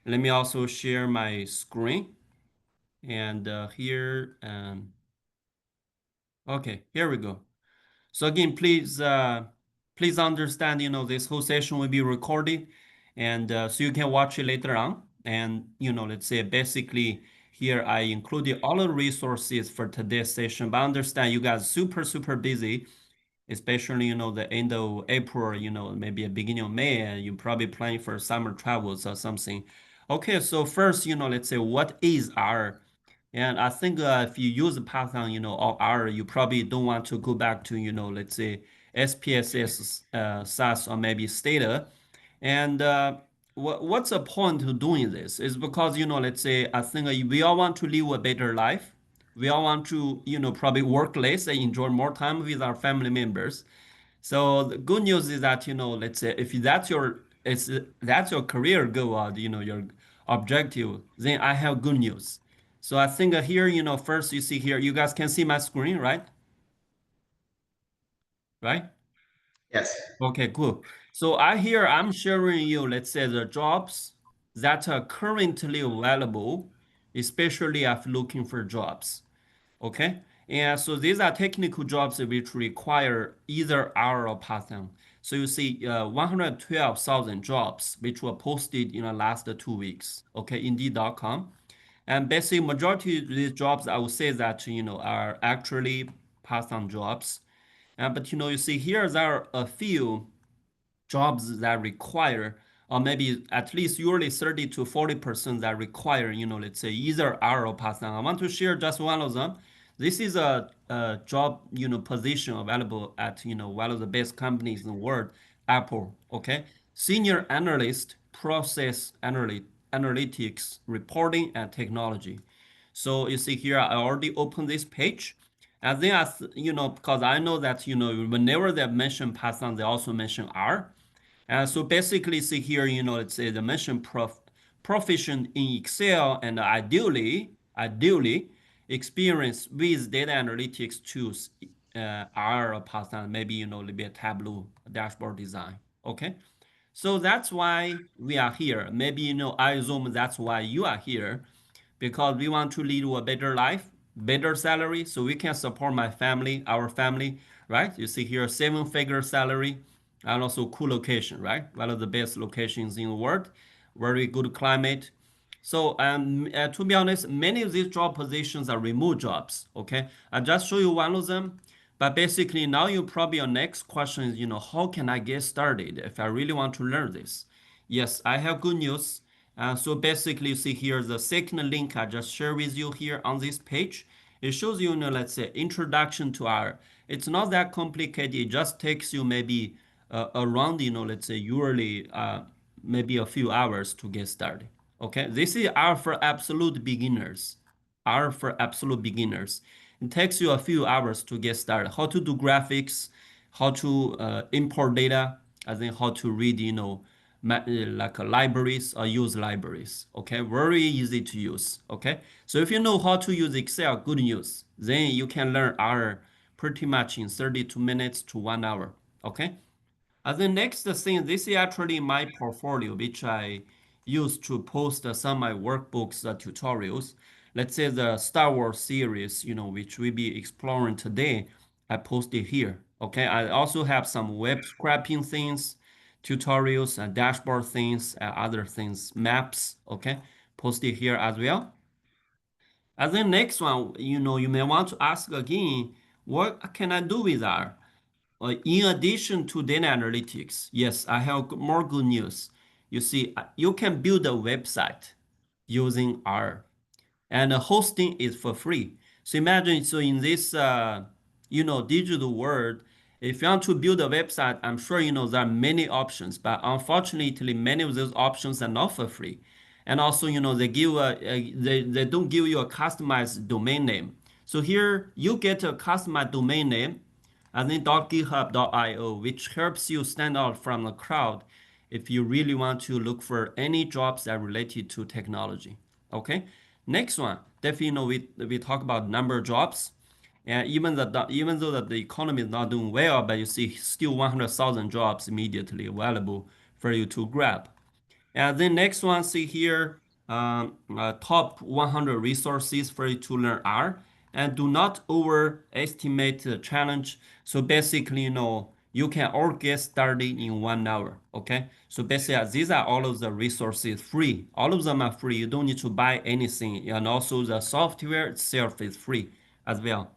Let me also share my screen. And here, okay, here we go. So again, please understand, this whole session will be recorded, and so you can watch it later on. And let's say basically here I included all the resources for today's session, but I understand you guys super busy, especially the end of April, maybe a beginning of May, and you're probably planning for summer travels or something. Okay, so first, let's say what is R? And I think if you use Python, or R, you probably don't want to go back to, let's say SPSS, SAS, or maybe Stata. And what's the point of doing this? Is because, let's say, I think we all want to live a better life. We all want to, probably work less and enjoy more time with our family members. So the good news is that, let's say if that's your career goal, your objective, then I have good news. So I think here, first you see here, you guys can see my screen, right? Right? Yes. Okay, cool. So I'm sharing you, let's say the jobs that are currently available, especially if looking for jobs. Okay. And so these are technical jobs which require either R or Python. So you see 112,000 jobs which were posted in the last 2 weeks. Okay, Indeed.com. And basically majority of these jobs I would say that are actually Python jobs. But you see here there are a few jobs that require, or maybe at least usually 30 to 40% that require, let's say either R or Python. I want to share just one of them. This is a job, position available at, one of the best companies in the world, Apple. Okay. Senior analyst, analytics, reporting, and technology. So you see here, I already opened this page. And then, because I know that, whenever they mention Python, they also mention R. So basically, see here, let's say the mention proficient in Excel and ideally, experience with data analytics tools, R or Python, maybe, a little bit Tableau dashboard design. Okay. So that's why we are here. Maybe, I assume that's why you are here because we want to lead a better life, better salary, so we can support my family, our family, right? You see here, seven-figure salary, and also cool location, right? One of the best locations in the world, very good climate. So, to be honest, many of these job positions are remote jobs. Okay, I just show you one of them, but basically now you probably your next question is, how can I get started if I really want to learn this? Yes, I have good news. So basically, you see here the second link I just share with you here on this page. It shows you, let's say, introduction to R. It's not that complicated. It just takes you maybe around, let's say, usually maybe a few hours to get started. Okay, this is R for absolute beginners. R for absolute beginners. It takes you a few hours to get started. How to do graphics, how to import data, and then how to read, like libraries or use libraries. Okay, very easy to use. Okay, so if you know how to use Excel, good news. Then you can learn R pretty much in 32 minutes to 1 hour. Okay. The next thing, this is actually my portfolio, which I use to post some of my workbooks tutorials. Let's say the Star Wars series, which we'll be exploring today, I posted here. Okay, I also have some web scraping things, tutorials, and dashboard things, other things, maps. Okay, posted here as well. And then next one, you may want to ask again, what can I do with that? In addition to data analytics, yes, I have more good news. You see, you can build a website using R, and hosting is for free. So imagine, so in this, digital world, if you want to build a website, I'm sure there are many options, but unfortunately, many of those options are not for free. And also, they don't give you a customized domain name. So here you get a customized domain name and then .github.io, which helps you stand out from the crowd if you really want to look for any jobs that are related to technology. Okay, next one, definitely we talk about number of jobs, and even though that the economy is not doing well, but you see still 100,000 jobs immediately available for you to grab. And then next one, see here, top 100 resources for you to learn R. And do not overestimate the challenge. So basically, you can all get started in 1 hour. Okay. So basically, these are all of the resources free. All of them are free. You don't need to buy anything. And also the software itself is free as well.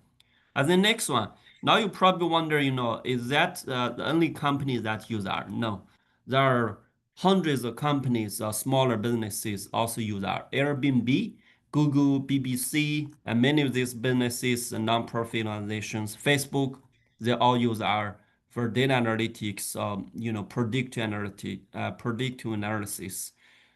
And the next one, now you probably wonder, is that the only company that use R? No, there are hundreds of companies, smaller businesses also use R. Airbnb, Google, BBC, and many of these businesses and non-profit organizations, Facebook, they all use R for data analytics, predictive analysis.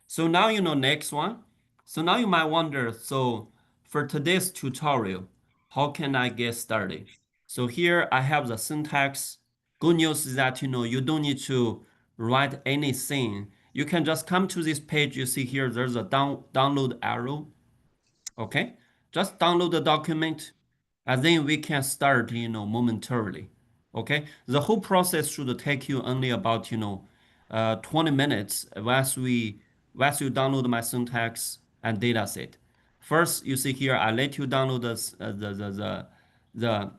So now next one. So now you might wonder, so for today's tutorial, how can I get started? So here I have the syntax. Good news is that you don't need to write anything. You can just come to this page. You see here there's a download arrow. Okay, just download the document, and then we can start, momentarily. Okay, the whole process should take you only about 20 minutes once you download my syntax and dataset. First, you see here, I let you download the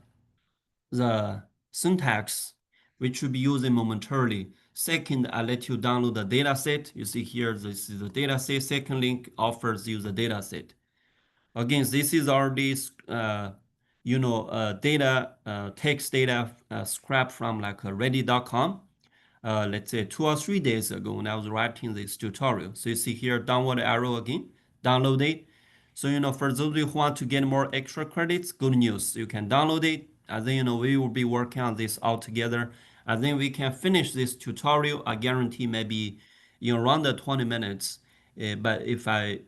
the syntax, which you'll be using momentarily. Second, I let you download the dataset. You see here, this is the dataset. Second link offers you the dataset. Again, this is already data text data scrapped from like ready.com. Let's say 2 or 3 days ago when I was writing this tutorial. So you see here, downward arrow again, download it. So, for those of you who want to get more extra credits, good news. You can download it. And then, we will be working on this all together. And then we can finish this tutorial. I guarantee maybe around the 20 minutes. But if I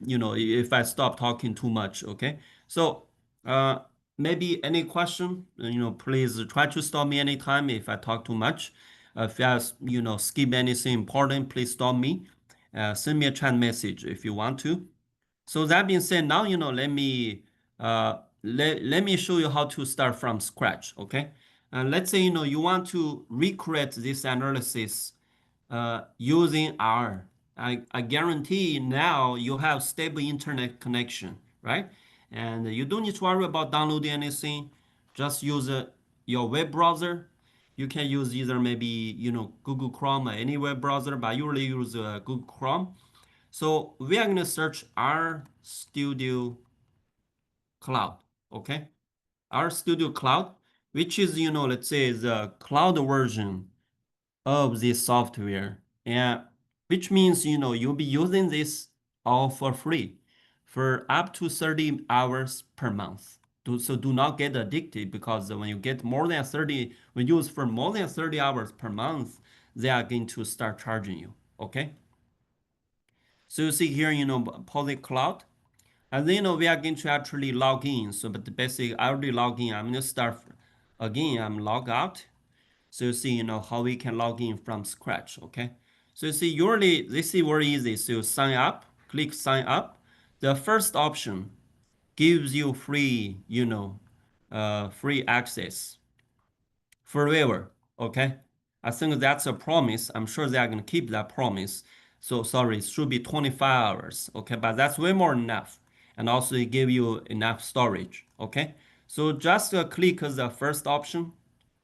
stop talking too much, okay? So, uh, maybe any question, please try to stop me anytime if I talk too much. If I, skip anything important, please stop me. Send me a chat message if you want to. So that being said, now let me show you how to start from scratch. Okay, let's say you want to recreate this analysis using R. I guarantee now you have stable internet connection, right? And you don't need to worry about downloading anything. Just use your web browser. You can use either maybe Google Chrome or any web browser, but I usually use Google Chrome. So we are going to search R Studio Cloud, okay? R Studio Cloud, which is, let's say the cloud version of this software, and which means, you'll be using this all for free for up to 30 hours per month. So do not get addicted because when you get more than 30, when you use for more than 30 hours per month, they are going to start charging you, okay? So you see here, public cloud. And then we are going to actually log in. So, but the basic, I already log in. I'm going to start again. I'm log out. So you see, how we can log in from scratch. Okay. So you see, usually this is very easy. So you sign up, click sign up. The first option gives you free, free access forever. Okay. I think that's a promise. I'm sure they are going to keep that promise. So sorry, it should be 25 hours. Okay. But that's way more than enough. And also it give you enough storage. Okay. So just click the first option.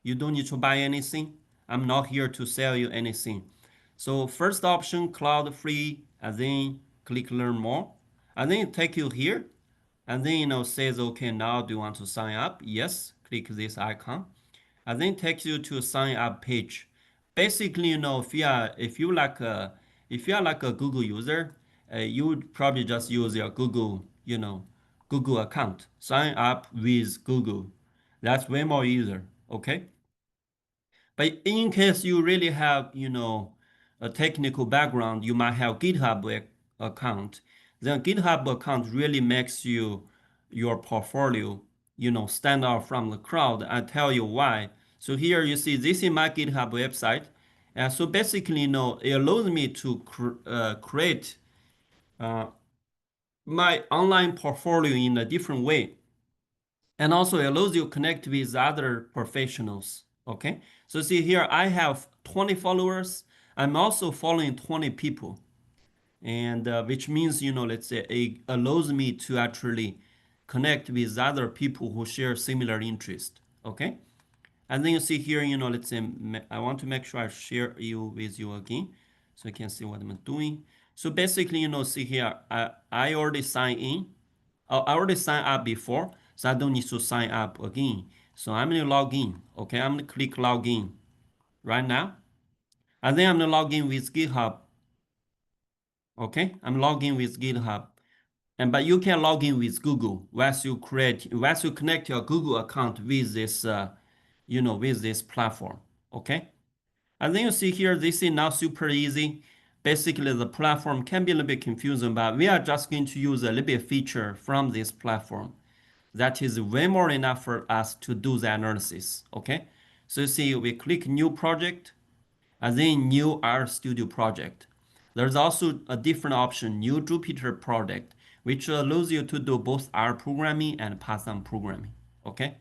You don't need to buy anything. I'm not here to sell you anything. So first option, cloud free, and then click learn more. And then it take you here. And then, says, okay, now do you want to sign up? Yes, click this icon. And then takes you to a sign up page. Basically, if you are like a Google user, you would probably just use your Google account. Sign up with Google. That's way more easier. Okay. But in case you really have, a technical background, you might have GitHub account. Then GitHub account really makes your portfolio, stand out from the crowd. I tell you why. So here you see this is my GitHub website. And so basically, it allows me to create my online portfolio in a different way, and also it allows you to connect with other professionals. Okay, so see here I have 20 followers. I'm also following 20 people. and which means, let's say it allows me to actually connect with other people who share similar interest. Okay. And then you see here, let's say I want to make sure I share you with you again so you can see what I'm doing. So basically, see here, I already signed in. I already signed up before, so I don't need to sign up again. So I'm going to log in. Okay, I'm going to click login right now. And then I'm going to log in with GitHub. Okay, I'm logging with GitHub. And but you can log in with Google once you connect your Google account with this, with this platform. Okay. And then you see here, this is now super easy. Basically, the platform can be a little bit confusing, but we are just going to use a little bit feature from this platform. That is way more enough for us to do the analysis. Okay. So you see, we click new project and then new R Studio project. There's also a different option, new Jupyter project, which allows you to do both R programming and Python programming. Okay.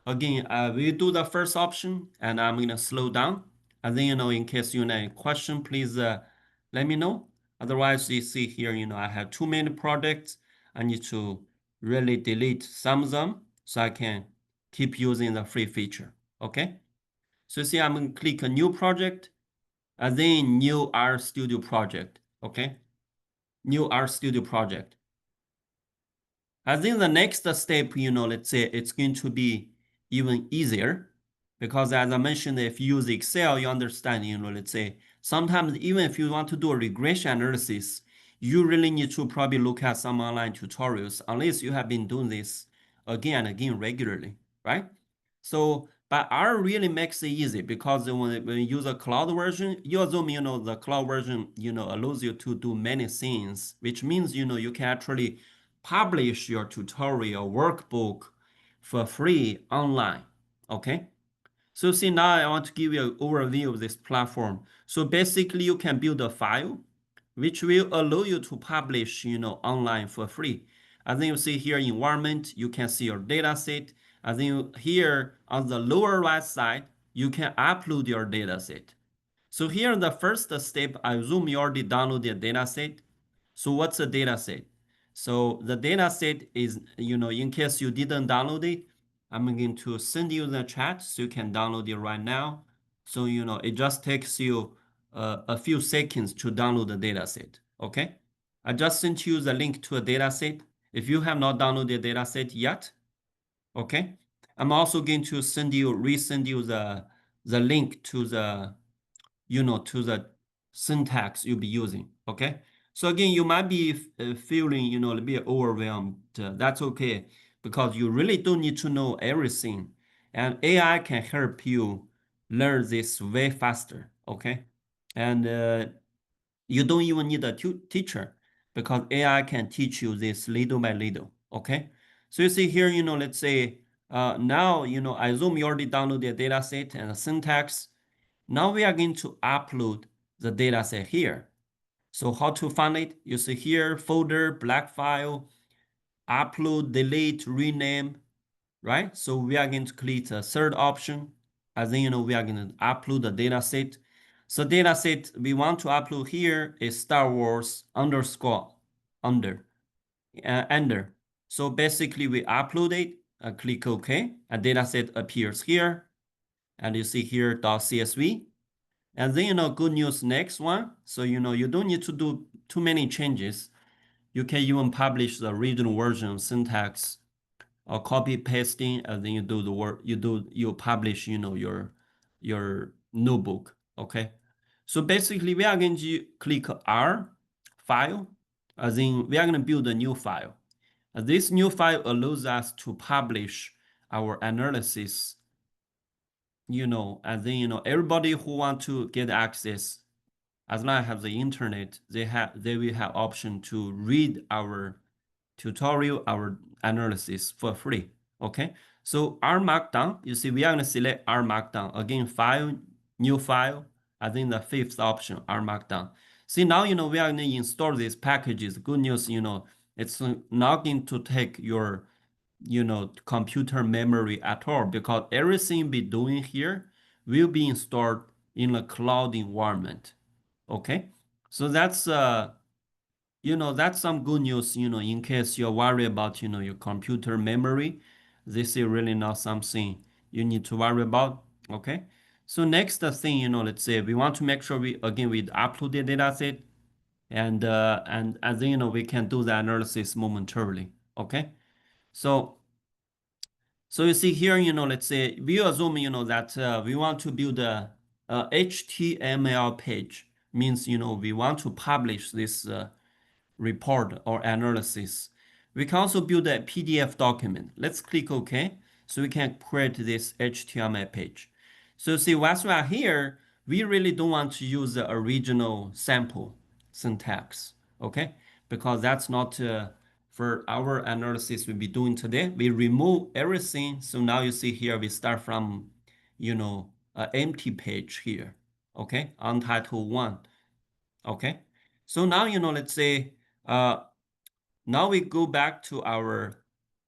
Again, we do the first option and I'm going to slow down. And then, in case you have any question, please let me know. Otherwise, you see here, I have too many projects. I need to really delete some of them so I can keep using the free feature. Okay. So see, I'm going to click a new project and then new R Studio project. Okay. New R Studio project. I think the next step, let's say it's going to be even easier because as I mentioned, if you use Excel, you understand, let's say sometimes even if you want to do a regression analysis, you really need to probably look at some online tutorials unless you have been doing this again and again regularly, right? So, but R really makes it easy because when you use a cloud version, you assume, the cloud version, allows you to do many things, which means, you can actually publish your tutorial workbook for free online. Okay. So see now I want to give you an overview of this platform. So basically you can build a file which will allow you to publish, online for free. And then you see here environment, you can see your data set. And then here on the lower right side, you can upload your data set. So here the first step, I assume you already downloaded the data set. So what's a data set? So the data set is, in case you didn't download it, I'm going to send you the chat so you can download it right now. So, it just takes you a few seconds to download the data set. Okay. I just sent you the link to a data set. If you have not downloaded the data set yet, okay. I'm also going to resend you the link to the to the syntax you'll be using. Okay. So again, you might be feeling, a little bit overwhelmed. That's okay because you really don't need to know everything. And AI can help you learn this way faster. Okay. And you don't even need a teacher because AI can teach you this little by little. Okay. So you see here, let's say now, I assume you already downloaded the data set and the syntax. Now we are going to upload the data set here. So how to find it? You see here, folder, black file, upload, delete, rename, right? So we are going to click the third option. And then, we are going to upload the data set. So data set we want to upload here is Star Wars underscore under. So basically we upload it, click OK, and data set appears here. And you see here .csv. And then, good news next one. So, you don't need to do too many changes. You can even publish the original version syntax or copy pasting, and then you do the work, you publish, your notebook. Okay. So basically we are going to click R file, and then we are going to build a new file. And this new file allows us to publish our analysis, and then, everybody who want to get access, as long as have the internet, they will have option to read our tutorial, our analysis for free. Okay. So R Markdown, you see, we are going to select R Markdown again, file, new file. I think the fifth option, R Markdown. See now, we are going to install these packages. Good news, it's not going to take your, computer memory at all because everything we doing here will be installed in a cloud environment. Okay, so that's That's some good news, in case you're worried about, your computer memory. This is really not something you need to worry about. Okay. So next thing, let's say we want to make sure we upload the data set and then, we can do the analysis momentarily. Okay. So you see here, let's say we assume, that we want to build a HTML page means, we want to publish this report or analysis. We can also build a PDF document. Let's click OK. So we can create this HTML page. So see, once we are here, we really don't want to use the original sample syntax, okay? Because that's not for our analysis we'll be doing today. We remove everything. So now you see here, we start from, an empty page here, okay? Untitled one, okay? So now, let's say, uh, now we go back to our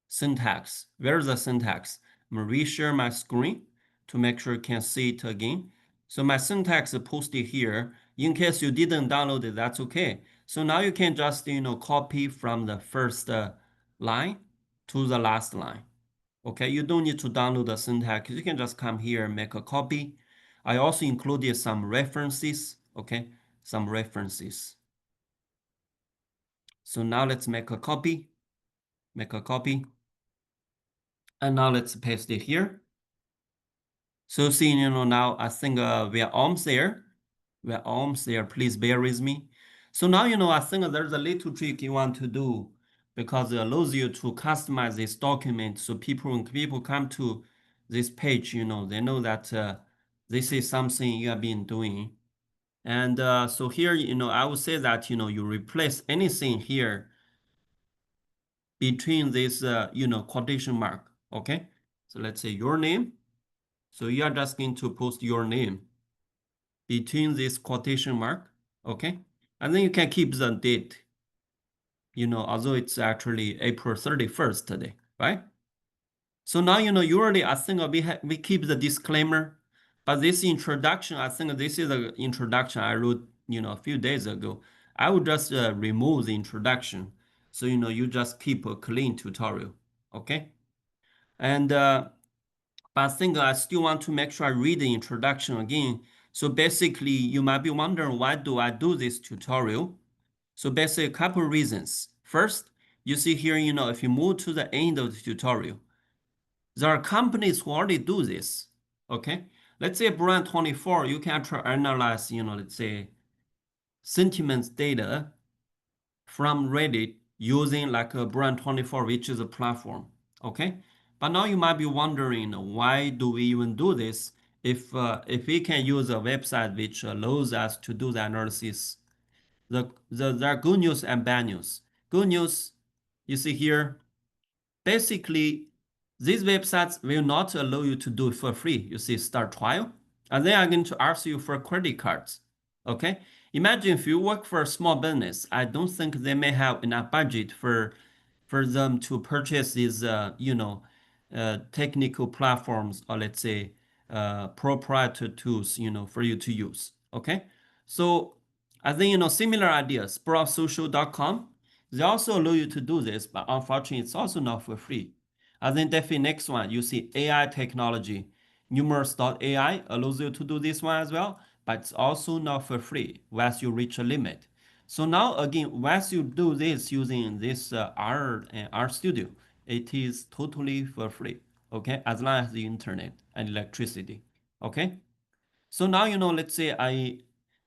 syntax. Where's the syntax? I'm gonna reshare my screen to make sure you can see it again. So my syntax is posted here. In case you didn't download it, that's okay. So now you can just, copy from the first line to the last line. Okay, you don't need to download the syntax. You can just come here and make a copy. I also included some references, okay, some references. So now let's make a copy, and now let's paste it here. So seeing, now I think we are almost there. We are almost there. Please bear with me. So now, I think there's a little trick you want to do because it allows you to customize this document. So when people come to this page, they know that this is something you have been doing. And so here, I would say that, you replace anything here between this, quotation mark. Okay. So let's say your name. So you are just going to post your name between this quotation mark, okay? And then you can keep the date, although it's actually April 31st today, right? So now, usually I think we keep the disclaimer, but this introduction, I think this is the introduction I wrote, a few days ago. I would just remove the introduction. So, you just keep a clean tutorial, okay? And but I think I still want to make sure I read the introduction again. So basically, you might be wondering, why do I do this tutorial? So basically, a couple of reasons. First, you see here, if you move to the end of the tutorial, there are companies who already do this. Okay. Let's say brand 24, you can actually analyze, let's say sentiments data from Reddit using like a brand 24, which is a platform. Okay. But now you might be wondering, why do we even do this if we can use a website which allows us to do the analysis? There are good news and bad news. Good news, you see here, basically, these websites will not allow you to do it for free. You see, start trial, and they are going to ask you for credit cards. Okay, imagine if you work for a small business. I don't think they may have enough budget for them to purchase these, technical platforms or let's say proprietary tools, for you to use. Okay, so I think similar ideas. Browsesocial.com, they also allow you to do this, but unfortunately, it's also not for free. And then definitely next one, you see AI technology. Numerous.ai allows you to do this one as well, but it's also not for free once you reach a limit. So now again, once you do this using this R and RStudio, it is totally for free. Okay, as long as the internet and electricity. Okay. So now, let's say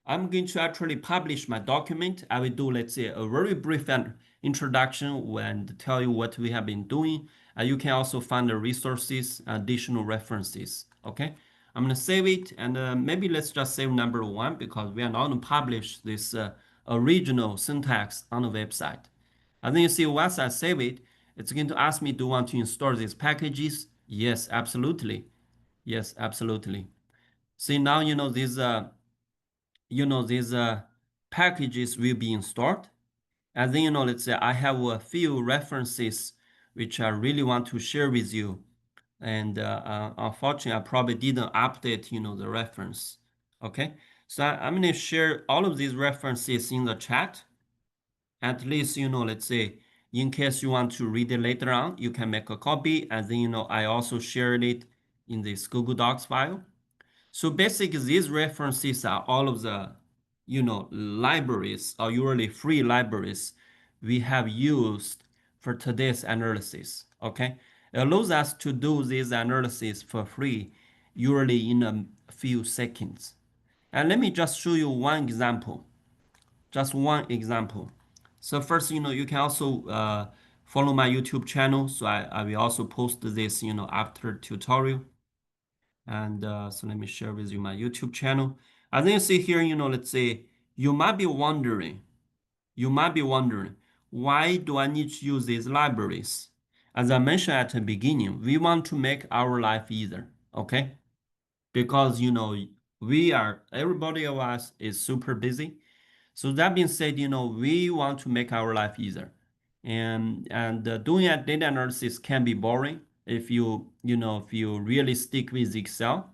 I'm going to actually publish my document. I will do, let's say, a very brief introduction and tell you what we have been doing. You can also find the resources, additional references. Okay, I'm going to save it, and maybe let's just save number one because we are not going to publish this original syntax on the website. And then you see, once I save it, it's going to ask me, do you want to install these packages? Yes, absolutely. Yes, absolutely. See now, these packages will be installed. And then, let's say I have a few references which I really want to share with you. And unfortunately, I probably didn't update, the reference. Okay. So I'm going to share all of these references in the chat. At least, let's say, in case you want to read it later on, you can make a copy. And then, I also shared it in this Google Docs file. So basically, these references are all of the, libraries or usually free libraries we have used for today's analysis. Okay, it allows us to do this analysis for free, usually in a few seconds. And let me just show you one example. Just one example. So first, you can also follow my YouTube channel. So I will also post this, after tutorial. And so let me share with you my YouTube channel. As you see here, let's say you might be wondering, why do I need to use these libraries? As I mentioned at the beginning, we want to make our life easier, okay? Because, everybody of us is super busy. So that being said, we want to make our life easier. And doing a data analysis can be boring if you really stick with Excel,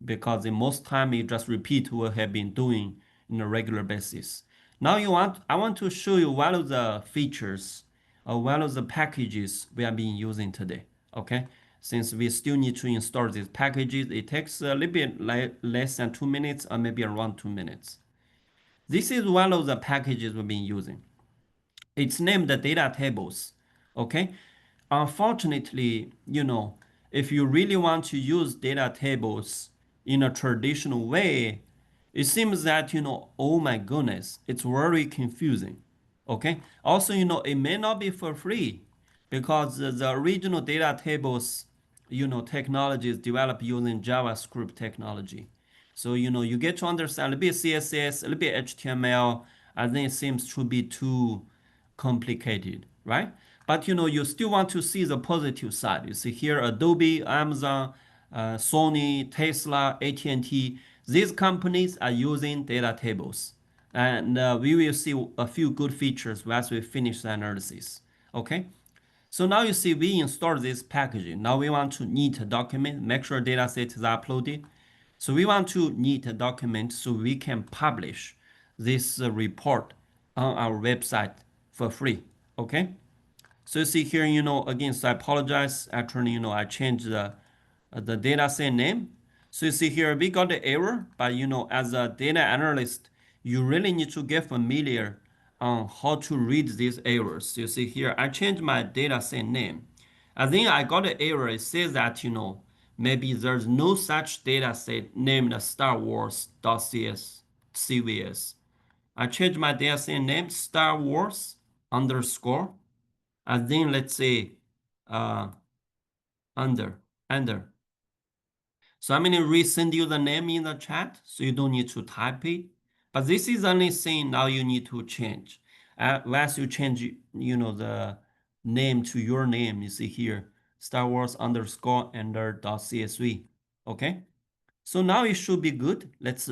because in most time you just repeat what you have been doing on a regular basis. Now I want to show you one of the features or one of the packages we have been using today. Okay, since we still need to install these packages, it takes a little bit less than 2 minutes or maybe around 2 minutes. This is one of the packages we've been using. It's named the data tables. Okay. Unfortunately, if you really want to use data tables in a traditional way, it seems that, oh my goodness, it's very confusing. Okay. Also, it may not be for free because the original data tables, technology is developed using JavaScript technology. So, you get to understand a little bit CSS, a little bit HTML, and then it seems to be too complicated, right? But, you still want to see the positive side. You see here, Adobe, Amazon, Sony, Tesla, AT&T, these companies are using data tables. And we will see a few good features as we finish the analysis. Okay. So now you see we install this package. Now we want to neat a document, make sure data set is uploaded. So we want to neat a document so we can publish this report on our website for free. Okay. So you see here, again, so I apologize. Actually, I changed the data set name. So you see here, we got the error, but as a data analyst, you really need to get familiar on how to read these errors. So you see here, I changed my data set name. And then I got the error. It says that, maybe there's no such data set named Star Wars.cs CVS. I changed my data set name Star Wars underscore, and then let's say uh, under, under. So I'm going to resend you the name in the chat so you don't need to type it. But this is the only thing now you need to change. Once you change, the name to your name, you see here, Star Wars underscore under.csv. Okay. So now it should be good. Let's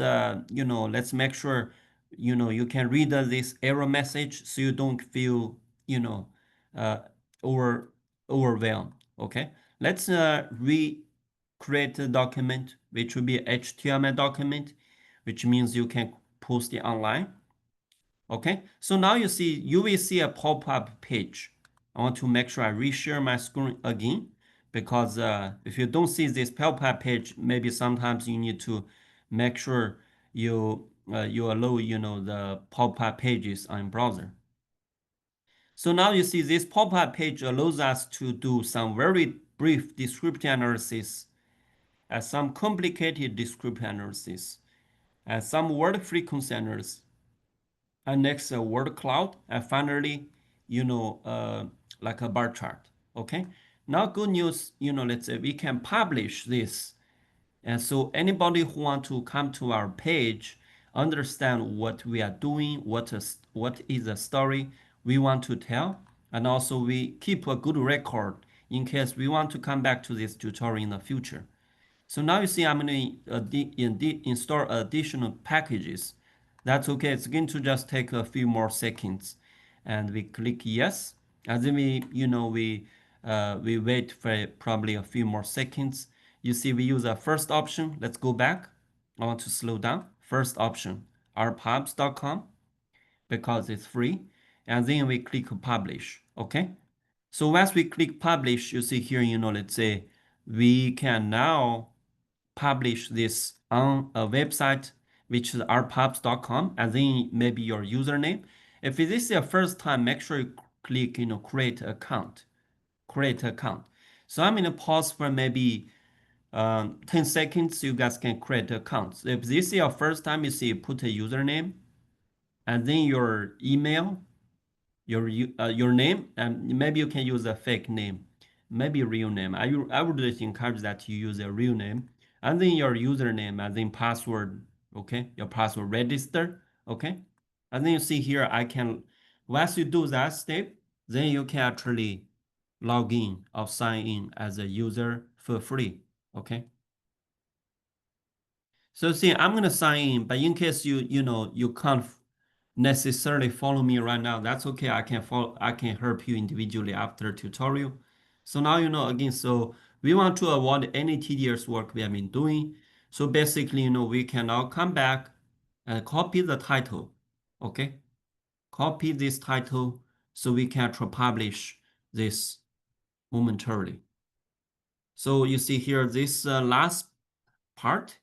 make sure, you can read this error message so you don't feel, you know, uh, over overwhelmed. Okay. Let's recreate the document, which will be HTML document, which means you can post it online. Okay. So now you will see a pop-up page. I want to make sure I reshare my screen again, because if you don't see this pop-up page, maybe sometimes you need to make sure you allow the pop-up pages on browser. So now you see this pop-up page allows us to do some very brief descriptive analysis, some complicated descriptive analysis, some word frequency analysis, and next word cloud, and finally, like a bar chart. Okay. Now, good news, let's say we can publish this, and so anybody who want to come to our page, understand what we are doing, what is the story we want to tell, and also we keep a good record in case we want to come back to this tutorial in the future. So now you see I'm going to install additional packages. That's okay. It's going to just take a few more seconds, and we click yes. And then we wait for probably a few more seconds. You see we use a first option. Let's go back. I want to slow down. First option, rpubs.com, because it's free. and then we click publish. Okay. So once we click publish, you see here, let's say we can now publish this on a website, which is rpubs.com, and then maybe your username. If this is your first time, make sure you click, create account, create account. So I'm gonna pause for maybe 10 seconds. You guys can create accounts. If this is your first time, you see, put a username and then your email, your name, and maybe you can use a fake name, maybe a real name. I would encourage that you use a real name, and then your username, and then password. Okay, your password register. Okay, and then you see here I can. Once you do that step, then you can actually log in or sign in as a user for free. Okay. So see, I'm gonna sign in, but in case you can't necessarily follow me right now, that's okay. I can help you individually after tutorial. So now you know again, so we want to avoid any tedious work we have been doing. So basically, we can now come back and copy the title. Okay, copy this title so we can actually publish this momentarily. So you see here this last part,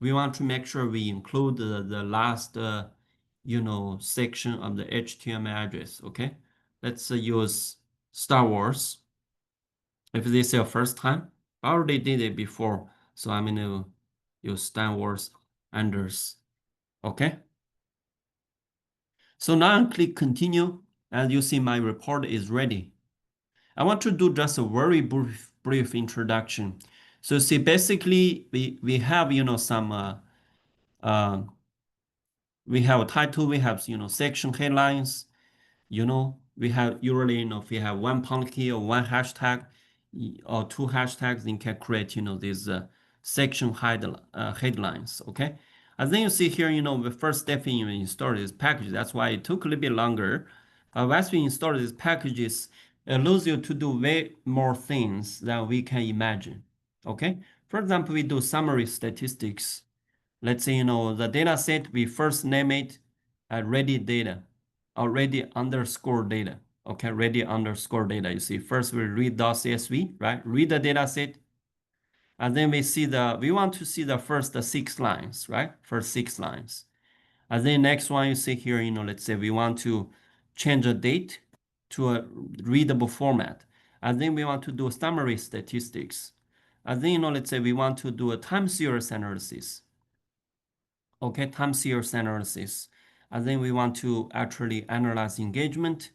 we want to make sure we include the last section of the HTML address. Okay, let's use Star Wars. If this is your first time, I already did it before, so I'm gonna use Star Wars Anders. Okay, so now I click continue, and you see my report is ready. I want to do just a very brief introduction. So see, basically we have some uh, we have a title, we have section headlines, we have usually if we have one public key or one hashtag or two hashtags, then can create these section headlines. Okay, and then you see here the first step in install this package. That's why it took a little bit longer. Once we install these packages, it allows you to do way more things than we can imagine. Okay, for example, we do summary statistics. Let's say, the data set, we first name it ready data or ready underscore data. Okay, ready underscore data. You see, first we read.csv, right? Read the data set. And then we want to see the first 6 lines, right? First 6 lines. And then next one you see here, let's say we want to change a date to a readable format. And then we want to do summary statistics. And then, let's say we want to do a time series analysis. Okay, time series analysis. And then we want to actually analyze engagement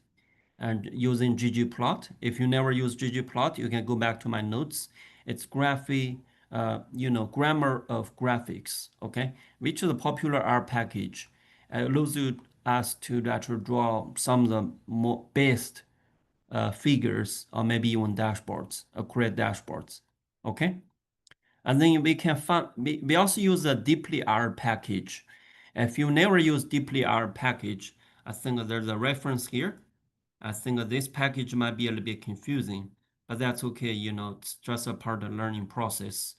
and using ggplot. If you never use ggplot, you can go back to my notes. It's grammar of graphics, okay, which is a popular R package. It allows us to actually draw some of the best figures or maybe even dashboards, create dashboards, okay? And then we can find, we also use a deeply R package. If you never use deeply R package, I think there's a reference here. I think this package might be a little bit confusing, but that's okay. It's just a part of the learning process.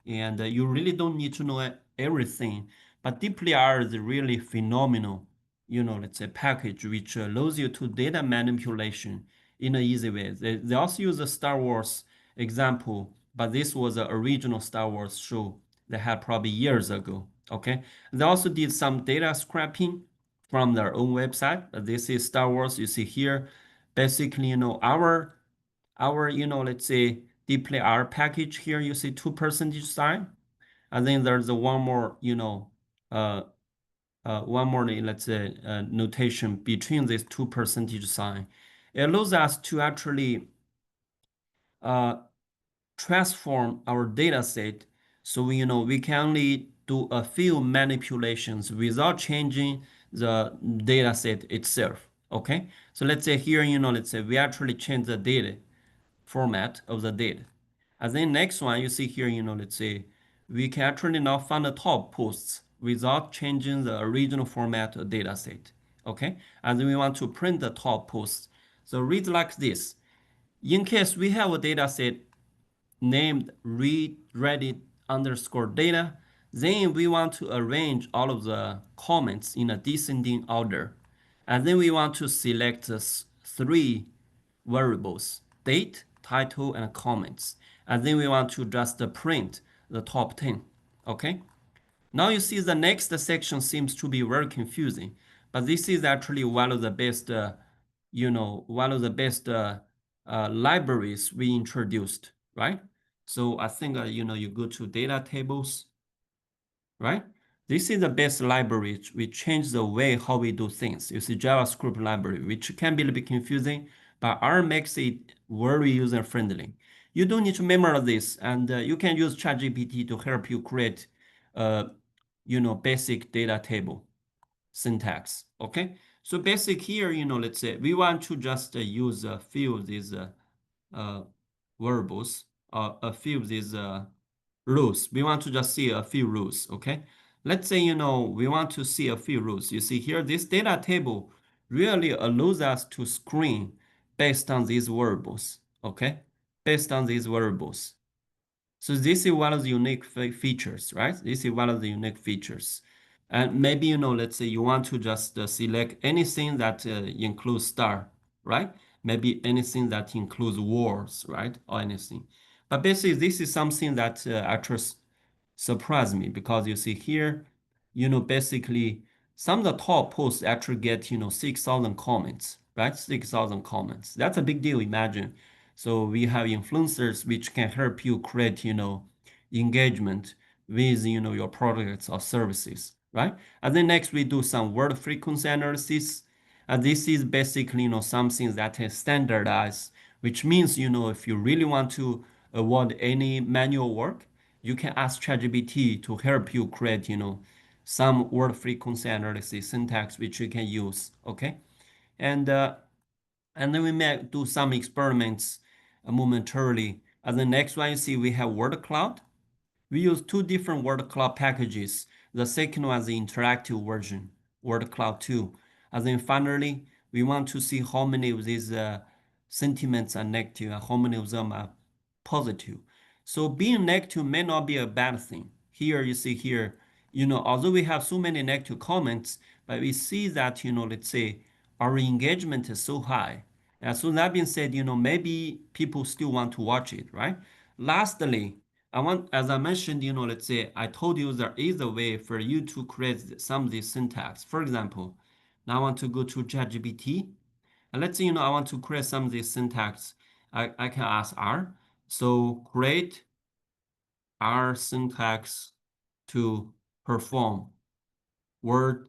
And you really don't need to know everything. But deeply R is really phenomenal, let's say package, which allows you to data manipulation in an easy way. They also use a Star Wars example, but this was an original Star Wars show they had probably years ago. Okay. They also did some data scraping from their own website. This is Star Wars. You see here, basically, our let's say deeply R package here. You see 2% sign, and then there's a one more, uh, one more, let's say, notation between these 2% sign. It allows us to actually uh, transform our data set so we can only do a few manipulations without changing the data set itself. Okay, so let's say here, let's say we actually change the data format of the data. And then next one you see here, let's say we can actually now find the top posts without changing the original format of data set. Okay, and then we want to print the top posts. So read like this. In case we have a data set named read ready underscore data, then we want to arrange all of the comments in a descending order. And then we want to select three variables, date, title, and comments. And then we want to just print the top 10. Okay. Now you see the next section seems to be very confusing, but this is actually one of the best, one of the best libraries we introduced, right? So I think, you go to data tables, right? This is the best library. We change the way how we do things. You see JavaScript library, which can be a little bit confusing, but R makes it very user friendly. You don't need to memorize this, and you can use ChatGPT to help you create, uh, basic data table syntax. Okay, so basic here, let's say we want to just use a few of these uh, variables, a few of these rules. We want to just see a few rules. Okay, let's say we want to see a few rules. You see here, this data table really allows us to screen based on these variables. Okay, based on these variables. So this is one of the unique features, right? This is one of the unique features. And maybe, let's say you want to just select anything that includes star, right? Maybe anything that includes wars, right? Or anything. But basically, this is something that actually surprised me because you see here, basically some of the top posts actually get, 6,000 comments, right? 6,000 comments. That's a big deal, imagine. So we have influencers which can help you create, engagement with, your products or services, right? And then next we do some word frequency analysis. And this is basically, something that is standardized, which means, if you really want to avoid any manual work, you can ask ChatGPT to help you create, some word frequency analysis syntax which you can use. Okay, and uh, and then we may do some experiments momentarily. And the next one you see we have word cloud. We use two different word cloud packages. The second one is the interactive version, word cloud 2. And then finally, we want to see how many of these sentiments are negative and how many of them are positive. So being negative may not be a bad thing. Here you see here, although we have so many negative comments, but we see that, let's say our engagement is so high. And so that being said, maybe people still want to watch it, right? Lastly, as I mentioned, let's say I told you there is a way for you to create some of this syntax. For example, now I want to go to ChatGPT, and let's say, I want to create some of this syntax. I can ask R. So create R syntax to perform word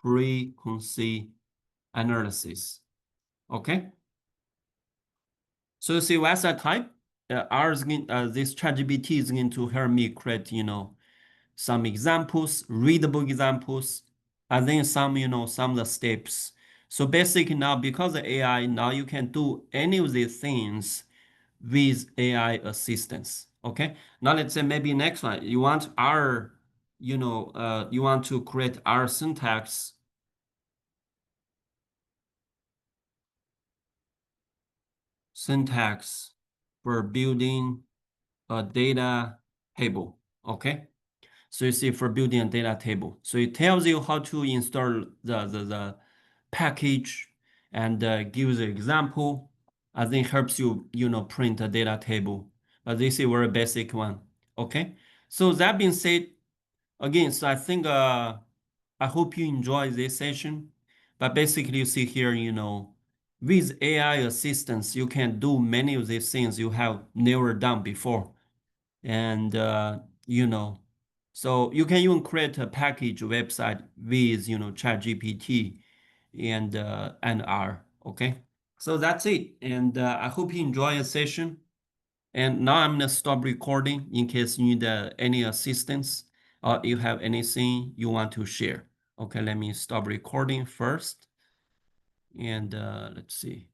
frequency analysis. Okay. So you see, as I type, this ChatGPT is going to help me create, some examples, readable examples, and then some, some of the steps. So basically now, because of AI, now you can do any of these things with AI assistance. Okay. Now let's say maybe next one, you want R, you want to create R syntax for building a data table. Okay. So you see for building a data table. So it tells you how to install the package and gives an example. I think helps you, print a data table. But this is a very basic one. Okay. So that being said, again, so I think I hope you enjoy this session. But basically you see here, with AI assistance, you can do many of these things you have never done before. And you know so you can even create a package website with ChatGPT and R. Okay, so that's it, and I hope you enjoy your session. And now I'm gonna stop recording in case you need any assistance or you have anything you want to share. Okay, let me stop recording first, and let's see.